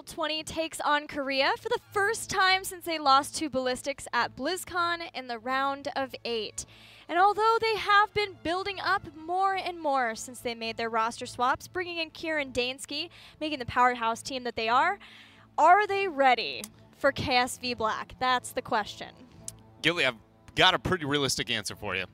World 20 takes on Korea for the first time since they lost to Ballistics at BlizzCon in the round of 8. And although they have been building up more and more since they made their roster swaps, bringing in Kieran Dansky, making the powerhouse team that they are they ready for KSV Black? That's the question. Gilly, I've got a pretty realistic answer for you.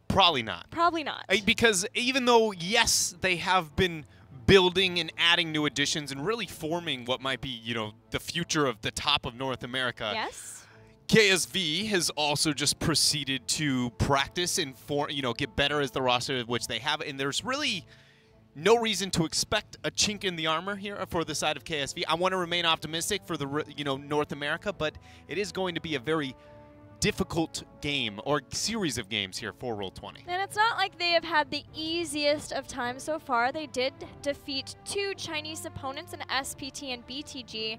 Probably not. Probably not. Because even though, yes, they have been building and adding new additions and really forming what might be, you know, the future of the top of North America. Yes. KSV has also just proceeded to practice and get better as the roster which they have, and there's really no reason to expect a chink in the armor here for the side of KSV. I want to remain optimistic for the North America, but it is going to be a very difficult game or series of games here for World 20. And it's not like they have had the easiest of times so far. They did defeat 2 Chinese opponents in SPT and BTG,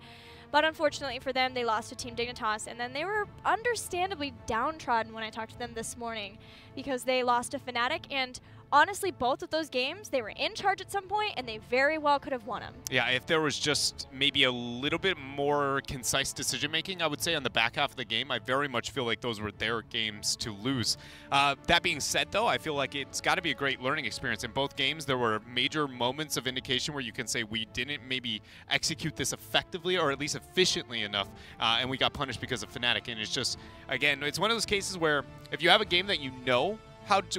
but unfortunately for them, they lost to Team Dignitas, and then they were understandably downtrodden when I talked to them this morning because they lost to Fnatic, and honestly, both of those games, they were in charge at some point, and they very well could have won them. Yeah, if there was just maybe a little bit more concise decision-making, I would say, on the back half of the game, I very much feel like those were their games to lose. That being said, though, I feel like it's got to be a great learning experience. In both games, there were major moments of indication where you can say we didn't maybe execute this effectively or at least efficiently enough, and we got punished because of Fnatic. And it's just, again, it's one of those cases where if you have a game that you know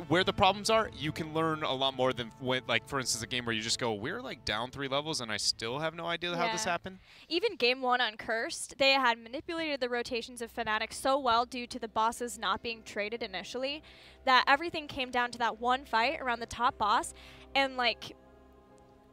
where the problems are, you can learn a lot more than when, like, for instance, a game where you just go, we're like down 3 levels and I still have no idea how this happened. Even game 1 on Cursed, they had manipulated the rotations of Fnatic so well due to the bosses not being traded initially that everything came down to that one fight around the top boss, and like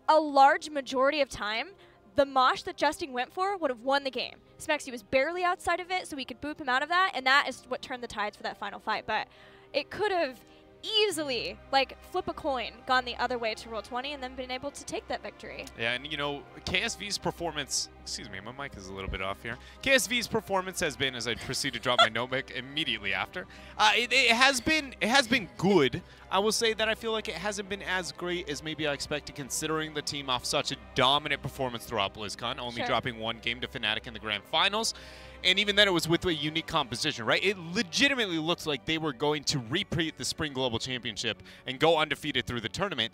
a large majority of time, the mosh that Justin went for would have won the game. Smexy was barely outside of it, so we could boop him out of that, and that is what turned the tides for that final fight. But it could have easily, like, flip a coin, gone the other way to World 20 and then been able to take that victory. Yeah, and, you know, KSV's performance, excuse me, my mic is a little bit off here. KSV's performance has been, as I proceed to drop my notebook immediately after, it has been good. I will say that I feel like it hasn't been as great as maybe I expected, considering the team off such a dominant performance throughout BlizzCon, only dropping 1 game to Fnatic in the Grand Finals. And even then, it was with a unique composition, right? It legitimately looks like they were going to repeat the Spring Global Championship and go undefeated through the tournament.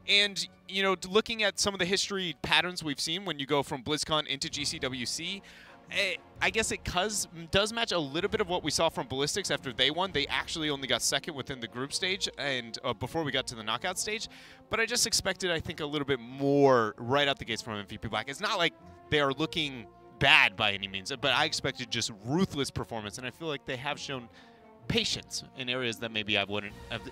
And, you know, looking at some of the history patterns we've seen when you go from BlizzCon into GCWC, I guess it does match a little bit of what we saw from Ballistics after they won. They actually only got 2nd within the group stage and before we got to the knockout stage. But I just expected, I think, a little bit more right out the gates from MVP Black. It's not like they are looking bad by any means, but I expected just ruthless performance, and I feel like they have shown patience in areas that maybe I wouldn't have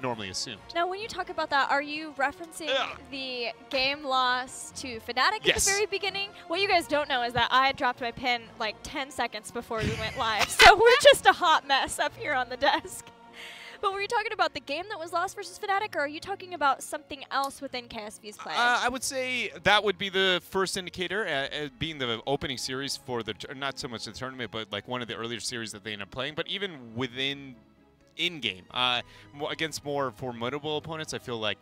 normally assumed. Now, when you talk about that, are you referencing the game loss to Fnatic at the very beginning? What you guys don't know is that I dropped my pin like 10 seconds before we went live, so we're just a hot mess up here on the desk. But were you talking about the game that was lost versus Fnatic, or are you talking about something else within KSV's play? I would say that would be the first indicator, being the opening series for the, not so much the tournament, but like one of the earlier series that they ended up playing. But even within in-game, against more formidable opponents, I feel like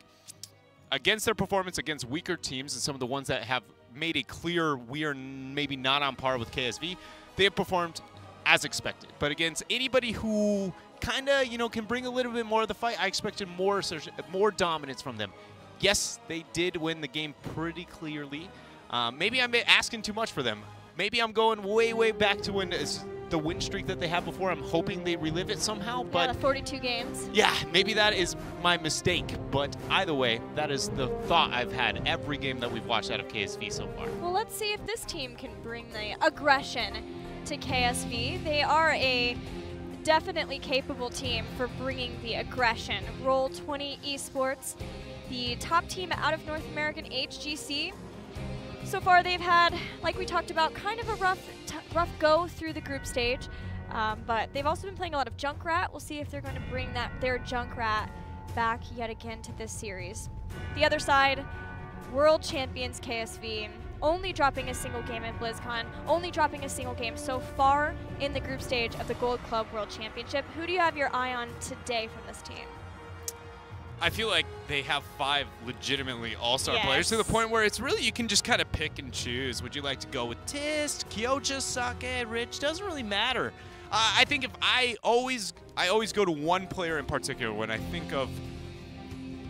against their performance against weaker teams and some of the ones that have made it clear we are maybe not on par with KSV, they have performed as expected. But against anybody who kind of, you know, can bring a little bit more of the fight, I expected more dominance from them. Yes, they did win the game pretty clearly. Maybe I'm asking too much for them. Maybe I'm going way, way back to when the win streak that they had before. I'm hoping they relive it somehow. But yeah, the 42 games. Yeah, maybe that is my mistake. But either way, that is the thought I've had every game that we've watched out of KSV so far. Well, let's see if this team can bring the aggression to KSV. They are a definitely capable team for bringing the aggression. Roll 20 Esports, the top team out of North American HGC. So far they've had, like we talked about, kind of a rough go through the group stage, but they've also been playing a lot of Junkrat. We'll see if they're going to bring their Junkrat back yet again to this series. The other side, world champions KSV, only dropping a single game at BlizzCon, only dropping a single game so far in the group stage of the Gold Club World Championship. Who do you have your eye on today from this team? I feel like they have 5 legitimately all-star Yes. players to the point where it's really, you can just kind of pick and choose. Would you like to go with Tist, Kyoja, Sake, Rich? Doesn't really matter. I think if I always go to one player in particular when I think of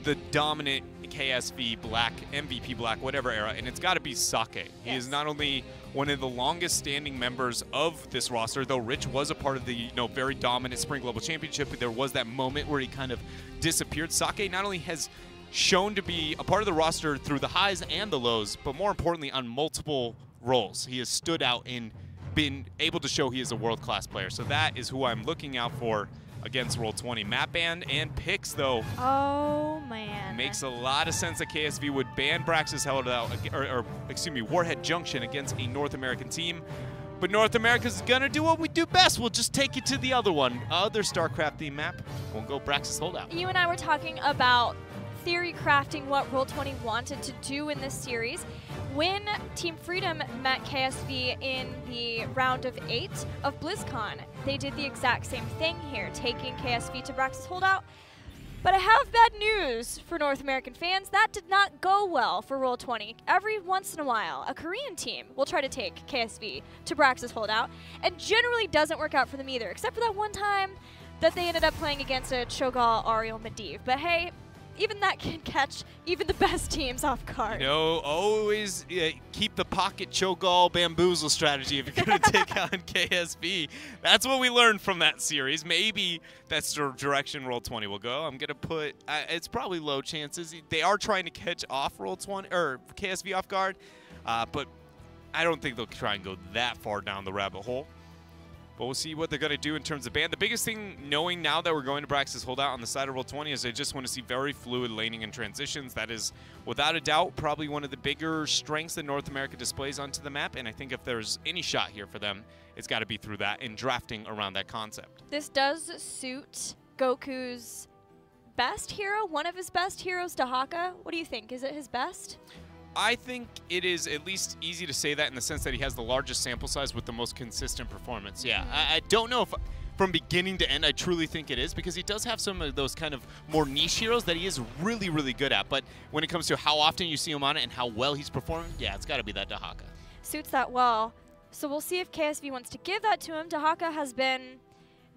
the dominant KSV Black, MVP Black, whatever era, and it's got to be Sake. He is not only one of the longest standing members of this roster, though Rich was a part of the very dominant Spring Global Championship, but there was that moment where he kind of disappeared. Sake not only has shown to be a part of the roster through the highs and the lows, but more importantly on multiple roles. He has stood out and been able to show he is a world-class player. So that is who I'm looking out for against Roll20. Map ban and picks, though. Oh, man. Makes a lot of sense that KSV would ban Braxis Holdout, or excuse me, Warhead Junction against a North American team. But North America's gonna do what we do best. We'll just take it to the other one, other StarCraft theme map. We'll go Braxis Holdout. You and I were talking about theory crafting what Roll20 wanted to do in this series. When Team Freedom met KSV in the round of 8 of BlizzCon, they did the exact same thing here, taking KSV to Braxis Holdout. But I have bad news for North American fans. That did not go well for Roll20. Every once in a while, a Korean team will try to take KSV to Braxis Holdout, and generally doesn't work out for them either, except for that one time that they ended up playing against a Cho'Gall Ariel Medivh. But hey, even that can catch even the best teams off guard. Always keep the pocket Cho'Gall bamboozle strategy if you're going to take on KSV. That's what we learned from that series. Maybe that's the direction Roll20 will go. I'm going to put, it's probably low chances. They are trying to catch off Roll20 or KSV off guard, but I don't think they'll try and go that far down the rabbit hole. But we'll see what they're going to do in terms of ban. The biggest thing, knowing now that we're going to Braxis Holdout on the side of Roll20, is I just want to see very fluid laning and transitions. That is, without a doubt, probably one of the bigger strengths that North America displays onto the map. And I think if there's any shot here for them, it's got to be through that and drafting around that concept. This does suit Goku's best hero, one of his best heroes, Dahaka. What do you think? Is it his best? I think it is at least easy to say that in the sense that he has the largest sample size with the most consistent performance. Yeah, I don't know if from beginning to end I truly think it is, because he does have some of those kind of more niche heroes that he is really, really good at. But when it comes to how often you see him on it and how well he's performing, yeah, it's got to be that Dahaka. Suits that well. So we'll see if KSV wants to give that to him. Dahaka has been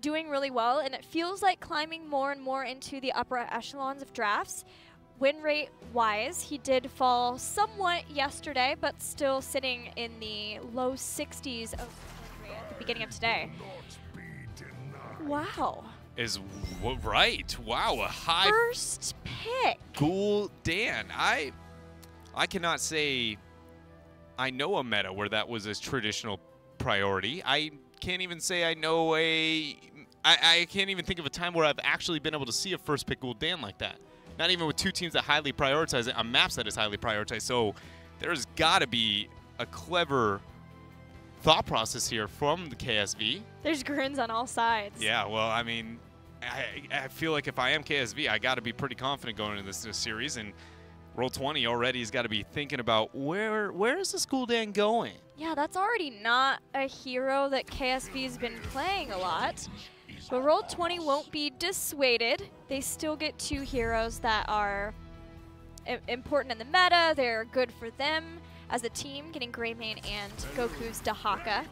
doing really well, and it feels like climbing more and more into the upper echelons of drafts. Win rate wise, he did fall somewhat yesterday, but still sitting in the low 60s of win rate at the beginning of today. Wow. Right. Wow, a high first pick. Gul'dan. I cannot say I know a meta where that was a traditional priority. I can't even say I know I can't even think of a time where I've actually been able to see a first pick Gul'dan like that. Not even with two teams that highly prioritize it on maps that is highly prioritized. So there's got to be a clever thought process here from the KSV. There's grins on all sides. Yeah, well, I mean, I feel like if I am KSV, I got to be pretty confident going into this series. And Roll20 already has got to be thinking about where is this Gul'dan going? Yeah, that's already not a hero that KSV's been playing a lot. But Roll20 won't be dissuaded. They still get 2 heroes that are important in the meta. They're good for them as a team, getting Greymane and Goku's Dahaka.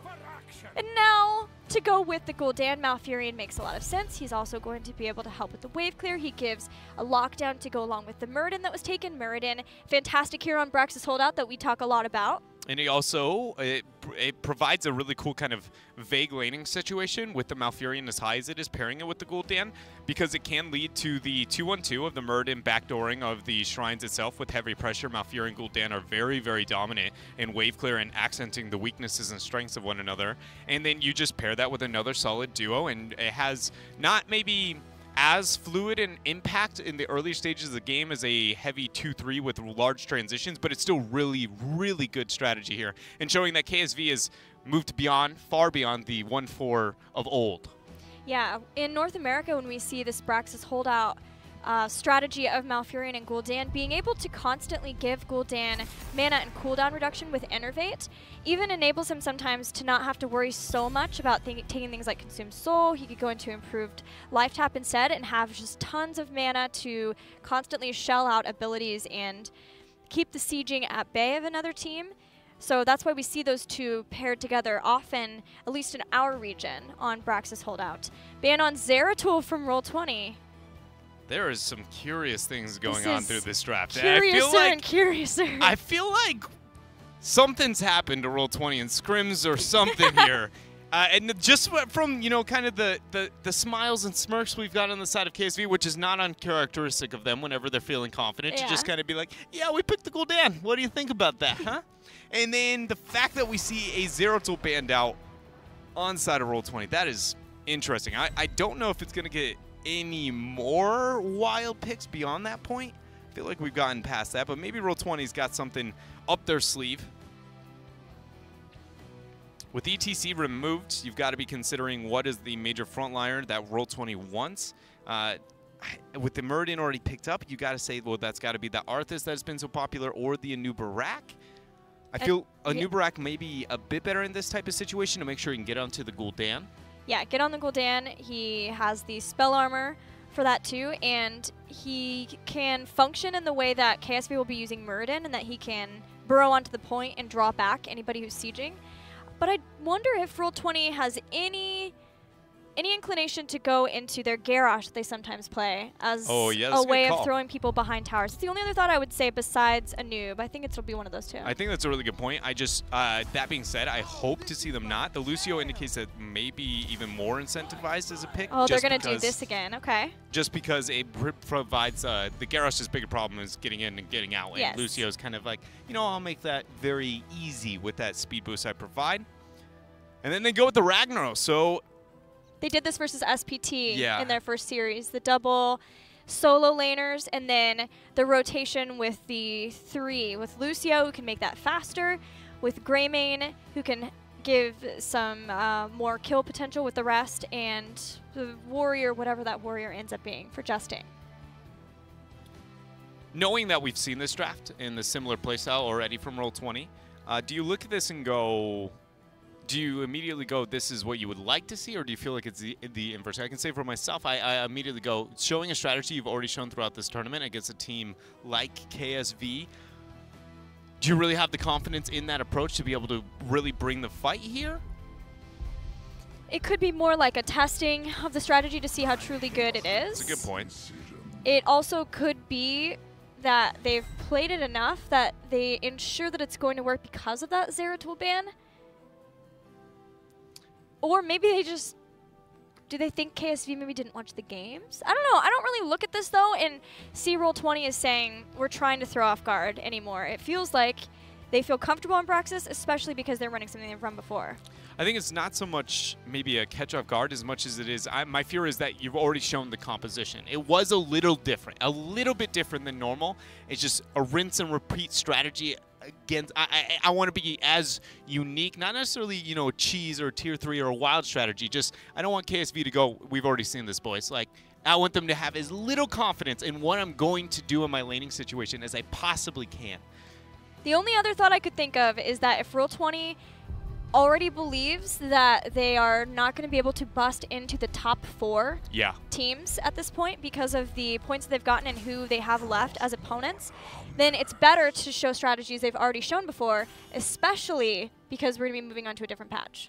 And now, to go with the Gul'dan, Malfurion makes a lot of sense. He's also going to be able to help with the wave clear. He gives a lockdown to go along with the Muradin that was taken. Muradin, fantastic hero on Braxis Holdout that we talk a lot about. And he also, it provides a really cool kind of vague laning situation with the Malfurion as high as it is, pairing it with the Gul'dan, because it can lead to the 2-1-2 of the Muradin backdooring of the shrines itself with heavy pressure. Malfurion and Gul'dan are very, very dominant in wave clear and accenting the weaknesses and strengths of one another. And then you just pair that with another solid duo, and it has not maybe as fluid an impact in the early stages of the game as a heavy 2-3 with large transitions, but it's still really, really good strategy here, and showing that KSV has moved beyond, far beyond the 1-4 of old. Yeah, in North America, when we see this Braxis Holdout strategy of Malfurion and Gul'dan, being able to constantly give Gul'dan mana and cooldown reduction with Enervate even enables him sometimes to not have to worry so much about taking things like Consumed Soul. He could go into improved Life Tap instead and have just tons of mana to constantly shell out abilities and keep the sieging at bay of another team. So that's why we see those two paired together often, at least in our region, on Braxis Holdout. Ban on Zeratul from Roll20. There is some curious things going on through this draft. Curiouser. I feel like something's happened to Roll20 and scrims or something here. And just from, you know, kind of the smiles and smirks we've got on the side of KSV, which is not uncharacteristic of them whenever they're feeling confident, to just kind of be like, yeah, we picked the Gul'dan. What do you think about that, huh? And then the fact that we see a Zeratul banned out on side of Roll20, that is interesting. I don't know if it's going to get any more wild picks beyond that point. I feel like we've gotten past that, but maybe Roll20's got something up their sleeve. With ETC removed, you've got to be considering what is the major frontliner that Roll20 wants. With the Muradin already picked up, you got to say, well, that's got to be the Arthas that has been so popular or the Anubarak. I feel Anubarak may be a bit better in this type of situation to make sure you can get onto the Gul'dan. Yeah, get on the Gul'dan. He has the spell armor for that too, and he can function in the way that KSV will be using Muradin, and that he can burrow onto the point and draw back anybody who's sieging. But I wonder if Roll20 has any inclination to go into their garage that they sometimes play as a way of throwing people behind towers. It's the only other thought I would say besides a noob. I think it'll be one of those two. I think that's a really good point. I just, that being said, I hope to see them not. The Lucio indicates that maybe even more incentivized as a pick. Oh, they're going to do this again. Okay. Just because it provides, the Garrosh's bigger problem is getting in and getting out. And Lucio's kind of like, you know, I'll make that very easy with that speed boost I provide. And then they go with the Ragnaros. So they did this versus SPT in their first series. The double solo laners and then the rotation with the 3. With Lucio, who can make that faster. With Greymane, who can give some more kill potential with the rest. And the Warrior, whatever that Warrior ends up being for Justing. Knowing that we've seen this draft in the similar playstyle already from Roll20, do you look at this and go... Do you immediately go, this is what you would like to see, or do you feel like it's the inverse? I can say for myself, I immediately go, showing a strategy you've already shown throughout this tournament against a team like KSV. Do you really have the confidence in that approach to be able to really bring the fight here? It could be more like a testing of the strategy to see how truly good it is. That's a good point. It also could be that they've played it enough that they ensure that it's going to work because of that Zeratul ban. Or maybe they just, do they think KSV maybe didn't watch the games? I don't know. I don't really look at this, though, and see Roll20 as saying we're trying to throw off guard anymore. It feels like they feel comfortable on Braxis, especially because they're running something they've run before. I think it's not so much maybe a catch off guard as much as it is, my fear is that you've already shown the composition. It was a little different, a little bit different than normal. It's just a rinse and repeat strategy. Against, I want to be as unique, not necessarily, you know, cheese or tier 3 or a wild strategy. Just, I don't want KSV to go, we've already seen this, boys. Like, I want them to have as little confidence in what I'm going to do in my laning situation as I possibly can. The only other thought I could think of is that if Roll20 already believes that they are not going to be able to bust into the top 4 teams at this point because of the points they've gotten and who they have left as opponents, then it's better to show strategies they've already shown before, especially because we're going to be moving on to a different patch.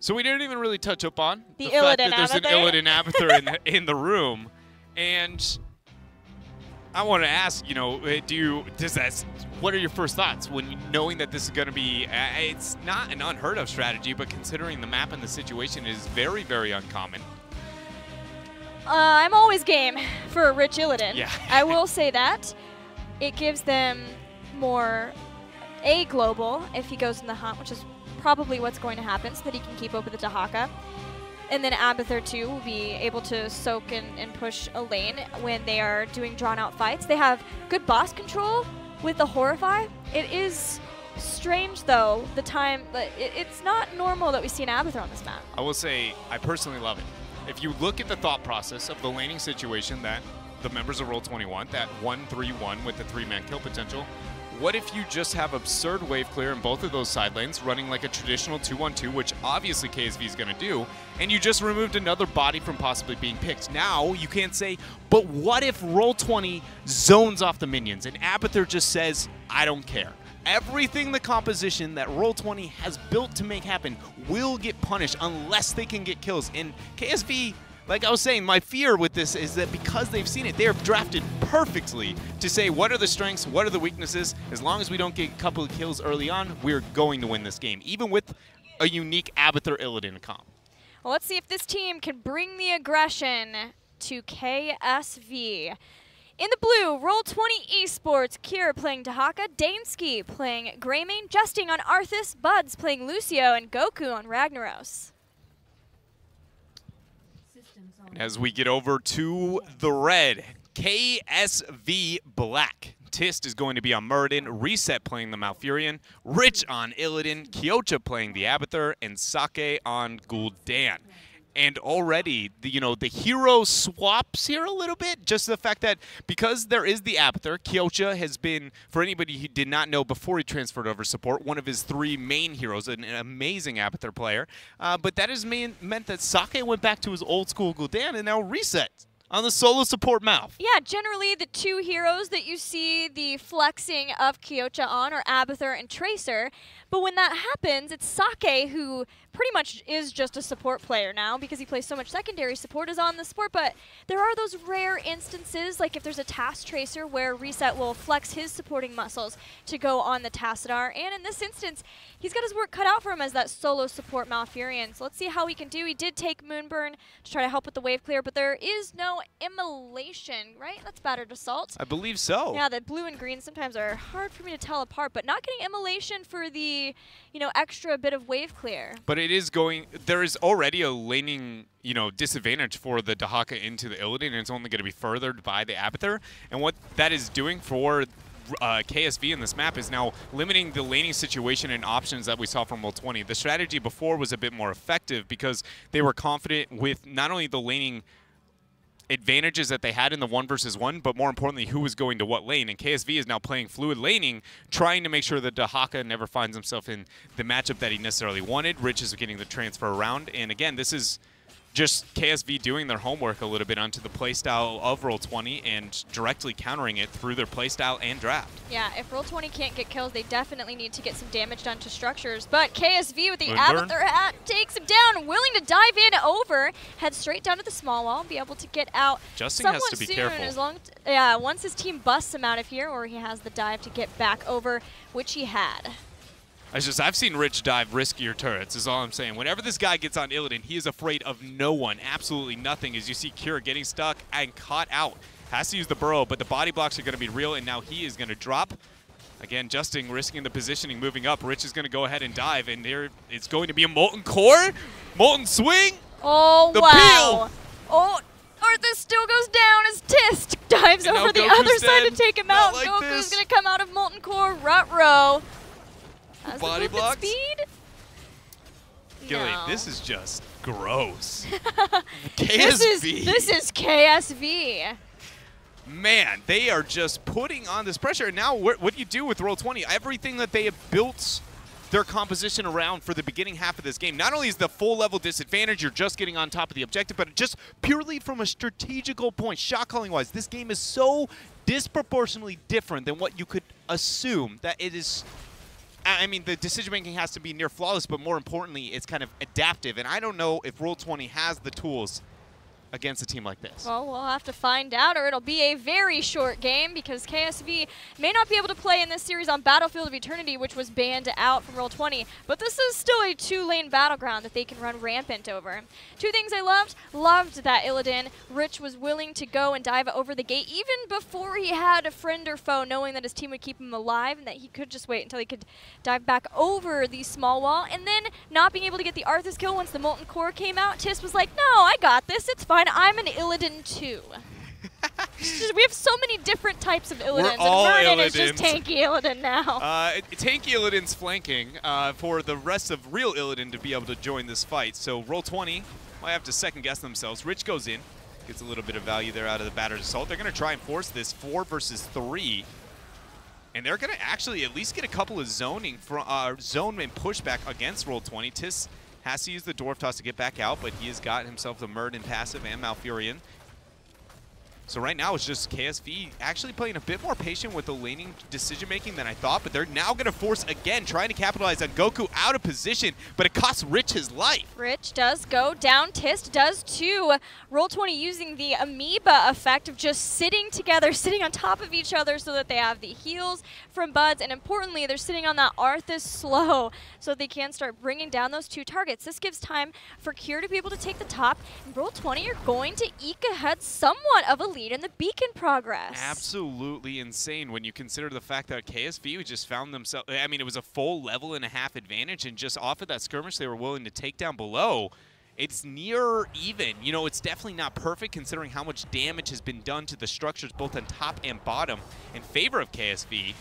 So we didn't even really touch up on the fact that there's an Illidan Abathur in the room. And I want to ask, you know, what are your first thoughts when knowing that this is going to be, it's not an unheard of strategy, but considering the map and the situation is very, very uncommon. I'm always game for a rich Illidan. Yeah. I will say that. It gives them more global if he goes in the hunt, which is probably what's going to happen, so that he can keep up with the Dahaka. And then Abathur, too, will be able to soak and push a lane when they are doing drawn-out fights. They have good boss control with the Horrify. It is strange, though, the time. It's not normal that we see an Abathur on this map. I will say I personally love it. if you look at the thought process of the laning situation that the members of Roll20 that 1-3-1 with the 3-man kill potential, what if you just have absurd wave clear in both of those side lanes, running like a traditional 2-1-2, which obviously KSV is going to do, and you just removed another body from possibly being picked? Now you can't say, but what if Roll20 zones off the minions and Abathur just says, I don't care. Everything the composition that Roll20 has built to make happen will get punished unless they can get kills. And KSV, like I was saying, my fear with this is that because they've seen it, they're drafted perfectly to say what are the strengths, what are the weaknesses. As long as we don't get a couple of kills early on, we're going to win this game, even with a unique Abathur Illidan comp. Well, let's see if this team can bring the aggression to KSV. In the blue, Roll20 Esports, Kira playing Dahaka, Dansky playing Greymane, Justing on Arthas, Buds playing Lucio, and Goku on Ragnaros. As we get over to the red, KSV Black. Tist is going to be on Muradin, Reset playing the Malfurion, Rich on Illidan, Kyocha playing the Abathur, and Sake on Gul'dan. And already, the hero swaps here a little bit. Just the fact that because there is the Abathur, Kyocha has been, for anybody who did not know before he transferred over support, one of his 3 main heroes, an amazing Abathur player. But that has meant that Sake went back to his old school Gul'dan and now Reset on the solo support Malf. Yeah, generally the 2 heroes that you see the flexing of Kyocha on are Abathur and Tracer. But when that happens, it's Sake, who pretty much is just a support player now because he plays so much secondary support, is on the support. But there are those rare instances, like if there's a Task Tracer where Reset will flex his supporting muscles to go on the Tassadar. And in this instance, he's got his work cut out for him as that solo support Malfurion. So let's see how he can do. He did take Moonburn to try to help with the wave clear, but there is no immolation, right? That's Battered Assault. I believe so. Yeah, the blue and green sometimes are hard for me to tell apart, but not getting immolation for the, extra bit of wave clear. But it is there is already a laning, disadvantage for the Dahaka into the Illidan, and it's only going to be furthered by the Abathur. And what that is doing for KSV in this map is now limiting the laning situation and options that we saw from Roll20. The strategy before was a bit more effective because they were confident with not only the laning advantages that they had in the 1 versus 1, but more importantly, who was going to what lane. And KSV is now playing fluid laning, trying to make sure that Dahaka never finds himself in the matchup that he necessarily wanted. Rich is getting the transfer around. And again, this is just KSV doing their homework a little bit onto the playstyle of Roll20 and directly countering it through their playstyle and draft. Yeah, if Roll20 can't get kills, they definitely need to get some damage done to structures. But KSV with the Moonburn Abathur hat takes him down, willing to dive in over, head straight down to the small wall, be able to get out Justing somewhat has to be soon, careful. As long once his team busts him out of here, or he has the dive to get back over, which he had. I've seen Rich dive riskier turrets, is all I'm saying. Whenever this guy gets on Illidan, he is afraid of no one, absolutely nothing. As you see Kira getting stuck and caught out. Has to use the burrow, but the body blocks are going to be real, and now he is going to drop. Again, Justing risking the positioning, moving up. Rich is going to go ahead and dive, and there it's going to be a Molten Core. Molten Swing. Oh, the wow. Oh, Arthas still goes down as Tist dives and over the Goku's other side to dead. take him Not out. like Goku's this. going to come out of Molten Core, Rut-Row. Has the Body movement blocks. speed? Gilly, No. this is just gross. This KSV. is KSV. Man, they are just putting on this pressure. And now what do you do with Roll20? Everything that they have built their composition around for the beginning half of this game, not only is the full level disadvantage, you're just getting on top of the objective, but just purely from a strategical point, shot calling wise, this game is so disproportionately different than what you could assume that it is. I mean, the decision-making has to be near flawless, but more importantly, it's kind of adaptive. And I don't know if Roll20 has the tools against a team like this. Well, we'll have to find out, or it'll be a very short game because KSV may not be able to play in this series on Battlefield of Eternity, which was banned out from Roll20, but this is still a 2-lane battleground that they can run rampant over. 2 things I loved that Illidan. Rich was willing to go and dive over the gate even before he had a friend or foe, knowing that his team would keep him alive and that he could just wait until he could dive back over the small wall. And then not being able to get the Arthas kill once the Molten Core came out, Tis was like, no, I got this, it's fine. I'm an Illidan too. We have so many different types of Illidans, and Muradin is just tanky Illidan now. Tanky Illidan's flanking for the rest of real Illidan to be able to join this fight. So Roll20 might have to second guess themselves. Rich goes in, gets a little bit of value there out of the battered assault. They're going to try and force this 4 versus 3. And they're going to actually at least get a couple of zone and pushback against Roll20. Tiss has to use the Dwarf Toss to get back out, but he has got himself the Murden passive and Malfurion. So right now it's just KSV actually playing a bit more patient with the laning decision-making than I thought, but they're now going to force again, trying to capitalize on Goku out of position, but it costs Rich his life. Rich does go down. Tist does too. Roll20 using the amoeba effect of just sitting together, sitting on top of each other so that they have the heals from Buds, and importantly, they're sitting on that Arthas slow so they can start bringing down those 2 targets. This gives time for Cure to be able to take the top, and Roll20 are going to eke ahead somewhat of a lead in the beacon progress. Absolutely insane when you consider the fact that KSV just found themselves, I mean, it was a full level and a half advantage, and just off of that skirmish they were willing to take down below. It's near even. You know, it's definitely not perfect considering how much damage has been done to the structures both on top and bottom in favor of KSV.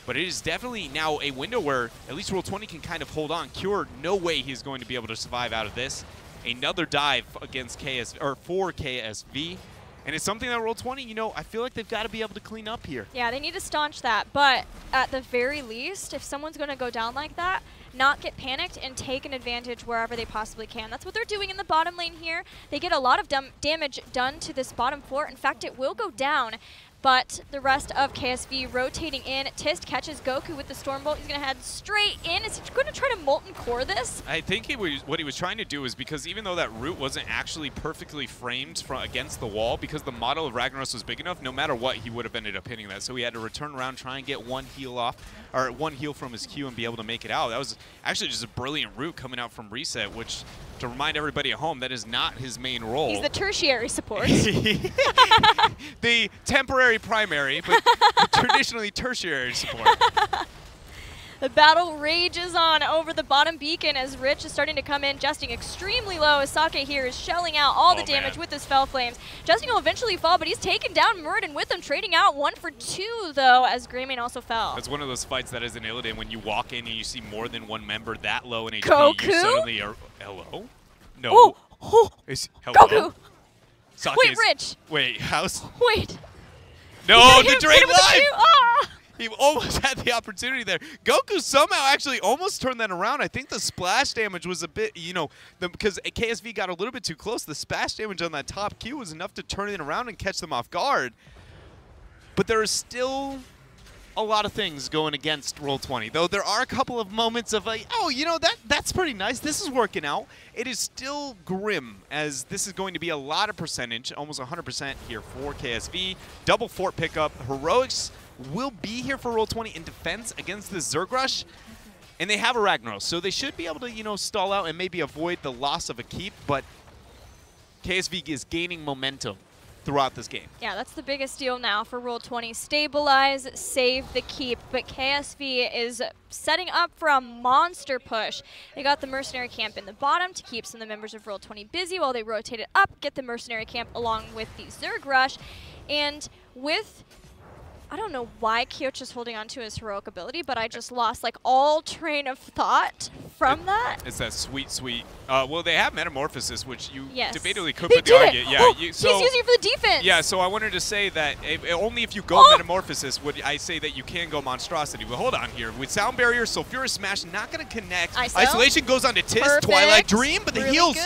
But it is definitely now a window where at least Roll20 can kind of hold on. Cure, no way he's going to be able to survive out of this. Another dive against for KSV. And it's something that Roll20, you know, I feel like they've got to be able to clean up here. Yeah, they need to staunch that. But at the very least, if someone's going to go down like that, not get panicked and take an advantage wherever they possibly can. That's what they're doing in the bottom lane here. They get a lot of damage done to this bottom fort. In fact, it will go down. But the rest of KSV rotating in. Tist catches Goku with the Stormbolt. He's going to head straight in. Is he going to try to Molten Core this? I think what he was trying to do is, because even though that root wasn't actually perfectly framed against the wall, because the model of Ragnaros was big enough, no matter what, he would have ended up hitting that. So he had to return around, try and get one heal off, or one heal from his Q and be able to make it out. That was actually just a brilliant root coming out from Reset, which, to remind everybody at home, that is not his main role. He's the tertiary support. The temporary primary, but traditionally tertiary support. The battle rages on over the bottom beacon as Rich is starting to come in, Justing extremely low as Sake here is shelling out all the damage with his Fell Flames. Justing will eventually fall, but he's taken down Murden with him, trading out 1 for 2, though, as Greymane also fell. That's one of those fights that is an Illidan when you walk in and you see more than one member that low in HP. Goku? You suddenly are, hello? No. Oh. Hello? Goku! Sake's, Wait, Rich! Wait, how's... Wait! No, the Drain Life! Ah! He almost had the opportunity there. Goku somehow actually almost turned that around. I think the splash damage was a bit, you know, because KSV got a little bit too close. The splash damage on that top Q was enough to turn it around and catch them off guard. But there is still a lot of things going against Roll20, though there are a couple of moments of, oh, you know, that's pretty nice. This is working out. It is still grim, as this is going to be a lot of percentage, almost 100% here for KSV. Double fort pickup. Heroics will be here for Roll20 in defense against the Zerg Rush, and they have a Ragnaros, so they should be able to, you know, stall out and maybe avoid the loss of a keep, but KSV is gaining momentum throughout this game. Yeah, that's the biggest deal now for Roll20. Stabilize, save the keep, but KSV is setting up for a monster push. They got the Mercenary Camp in the bottom to keep some of the members of Roll20 busy while they rotate it up, get the Mercenary Camp along with the Zerg Rush, and with... I don't know why Kyoch is holding on to his heroic ability, but I just lost like all train of thought from that. It's that sweet, sweet. Well, they have Metamorphosis, which you debatably could they put the argument. Yeah, oh, he's using it for the defense. Yeah, so I wanted to say that only if you go Metamorphosis would I say that you can go Monstrosity. But hold on here. With Sound Barrier, Sulfurous Smash not going to connect. Isolation goes on to Tis, Twilight Dream, but the heals,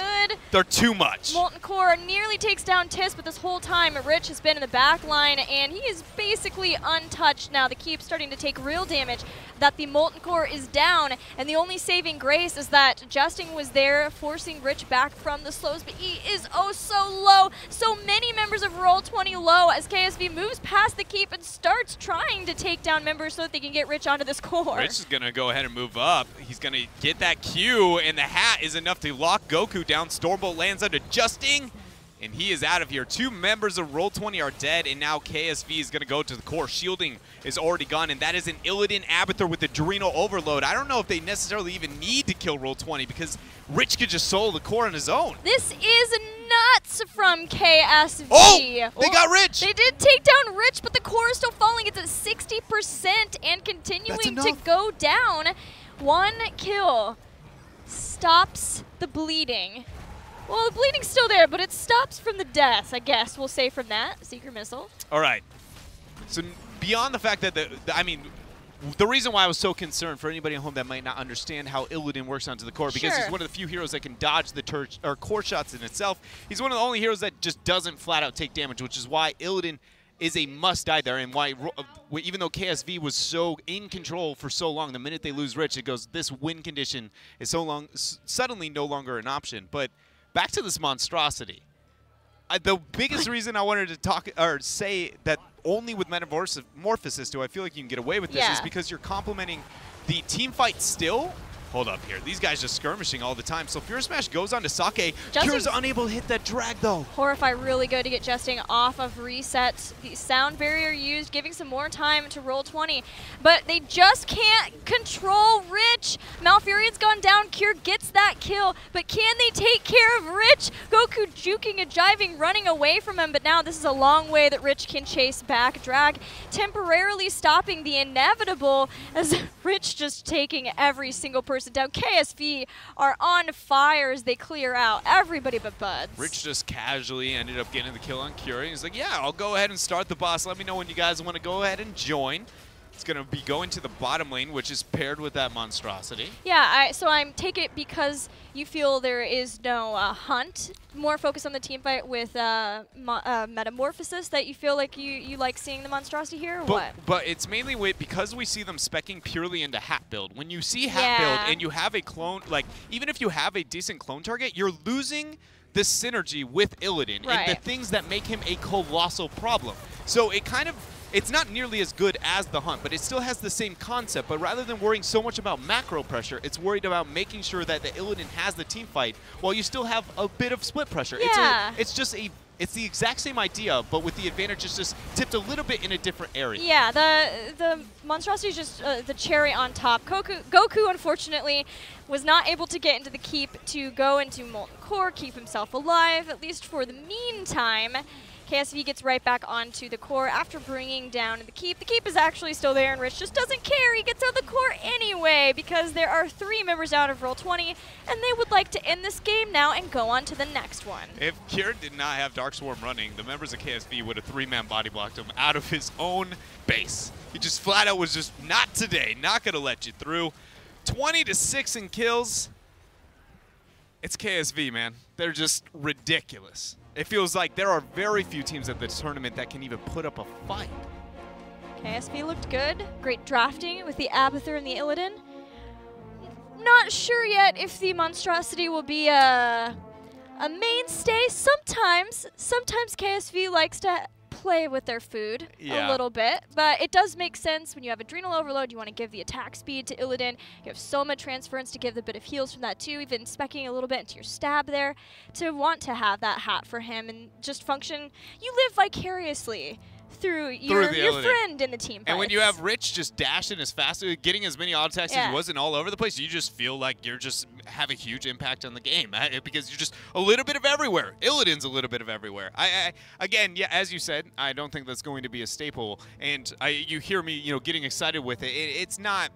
they're too much. Molten Core nearly takes down Tis, but this whole time Rich has been in the back line, and he is basically untouched now. The keep starting to take real damage. That the Molten Core is down, and the only saving grace is that Justing was there, forcing Rich back from the slows, but he is oh so low. So many members of Roll20 low as KSV moves past the keep and starts trying to take down members so that they can get Rich onto this core. Rich is going to go ahead and move up. He's going to get that Q, and the hat is enough to lock Goku down. Stormbolt lands onto Justing, and he is out of here. 2 members of Roll20 are dead, and now KSV is going to go to the core. Shielding is already gone, and that is an Illidan Abathur with Adrenal Overload. I don't know if they necessarily even need to kill Roll20 because Rich could just solo the core on his own. This is nuts from KSV. Oh, they got Rich. They did take down Rich, but the core is still falling. It's at 60% and continuing to go down. 1 kill stops the bleeding. Well, the bleeding's still there, but it stops from the death, I guess. We'll say from that. Seeker Missile. All right. So beyond the fact that, the reason why I was so concerned for anybody at home that might not understand how Illidan works onto the core, because he's one of the few heroes that can dodge the core shots in itself. He's one of the only heroes that just doesn't flat out take damage, which is why Illidan is a must-die there, and why even though KSV was so in control for so long, the minute they lose Rich, it goes, this win condition is suddenly no longer an option. But back to this monstrosity. The biggest reason I wanted to talk or say that only with Metamorphosis do I feel like you can get away with this is because you're complementing the team fight still. Hold up here. These guys just skirmishing all the time. So Fury Smash goes on to Sake. Kira's unable to hit that drag, though. Horrify really good to get Justing off of reset. The sound barrier used, giving some more time to roll 20. But they just can't control Rich. Malfurion's gone down. Cure gets that kill. But can they take care of Rich? Goku juking and jiving, running away from him. But now this is a long way that Rich can chase back. Drag temporarily stopping the inevitable as Rich just taking every single person down. KSV are on fire as they clear out everybody but Buds. Rich just casually ended up getting the kill on Curie. He's like, yeah, I'll go ahead and start the boss. Let me know when you guys want to go ahead and join. It's going to be going to the bottom lane, which is paired with that monstrosity. Yeah, so I'm take it because you feel there is no hunt, more focus on the team fight with Metamorphosis, that you feel like you like seeing the monstrosity here, or what? But it's mainly because we see them speccing purely into hat build. When you see hat build and you have a clone, like even if you have a decent clone target, you're losing the synergy with Illidan and the things that make him a colossal problem. So it's not nearly as good as the hunt, but it still has the same concept. But rather than worrying so much about macro pressure, it's worried about making sure that the Illidan has the team fight while you still have a bit of split pressure. Yeah. It's the exact same idea, but with the advantage just tipped a little bit in a different area. Yeah, the monstrosity is just the cherry on top. Goku, unfortunately, was not able to get into the keep to go into Molten Core, keep himself alive, at least for the meantime. KSV gets right back onto the core after bringing down the keep. The keep is actually still there, and Rich just doesn't care. He gets out of the core anyway because there are 3 members out of roll 20, and they would like to end this game now and go on to the next one. If Kieran did not have Dark Swarm running, the members of KSV would have 3-man body blocked him out of his own base. He just flat out was just not today, not going to let you through. 20-6 in kills. It's KSV, man. They're just ridiculous. It feels like there are very few teams at this tournament that can even put up a fight. KSV looked good. Great drafting with the Abathur and the Illidan. Not sure yet if the monstrosity will be a mainstay. Sometimes KSV likes to play with their food a little bit, but it does make sense when you have adrenal overload. You want to give the attack speed to Illidan. You have Soma transference to give the bit of heals from that too, even specking a little bit into your stab there to want to have that hat for him and just function. You live vicariously through your friend in the team fights. And when you have Rich just dashing as fast, getting as many auto attacks as he was and all over the place, you just feel like you're just have a huge impact on the game because you're just a little bit of everywhere. Illidan's a little bit of everywhere. Again, yeah, as you said, I don't think that's going to be a staple. And you hear me, getting excited with it. It's not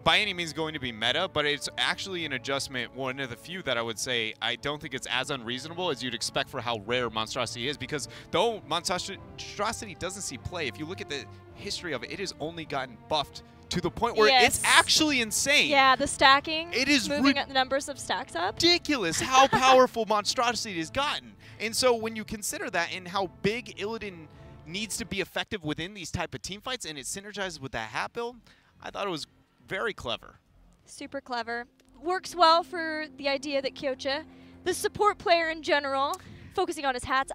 by any means going to be meta, but it's actually an adjustment, one of the few that I would say I don't think it's as unreasonable as you'd expect for how rare Monstrosity is, because though Monstrosity doesn't see play, if you look at the history of it, it has only gotten buffed to the point where it's actually insane. Yeah, the stacking, it is moving the numbers of stacks up. Ridiculous how powerful Monstrosity has gotten. And so when you consider that and how big Illidan needs to be effective within these type of team fights, and it synergizes with that hat build, I thought it was very clever. Super clever. Works well for the idea that Kyocha, the support player in general, focusing on his hats.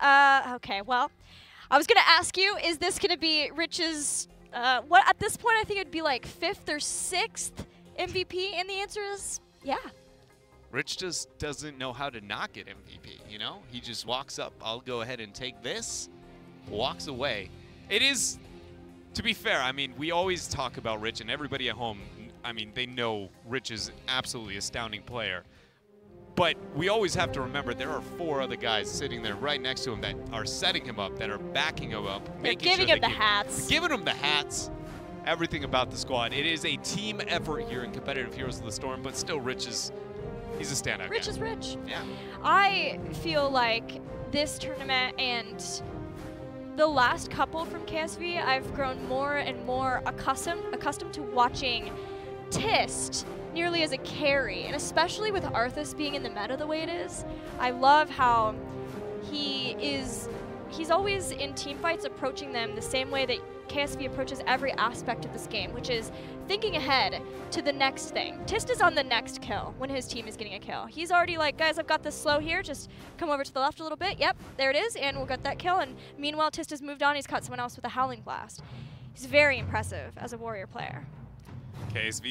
Okay, well, I was going to ask you, is this going to be Rich's, what at this point I think it'd be like 5th or 6th MVP, and the answer is yeah. Rich just doesn't know how to not get MVP, He just walks up, I'll go ahead and take this, walks away. It is, to be fair, we always talk about Rich, and everybody at home, they know Rich is an absolutely astounding player. But we always have to remember there are 4 other guys sitting there right next to him that are setting him up, that are backing him up, giving him the hats. Giving him the hats. Everything about the squad. It is a team effort here in competitive Heroes of the Storm, but still Rich is He's a standout Rich guy. is rich. Yeah. I feel like this tournament and the last couple from KSV, I've grown more and more accustomed to watching Tist nearly as a carry, and especially with Arthas being in the meta the way it is. I love how he's always in team fights approaching them the same way that KSV approaches every aspect of this game, which is thinking ahead to the next thing. Tist is on the next kill when his team is getting a kill. He's already like, guys, I've got this slow here, just come over to the left a little bit. Yep, there it is, and we'll get that kill. And meanwhile, Tist has moved on. He's caught someone else with a Howling Blast. He's very impressive as a warrior player. KSV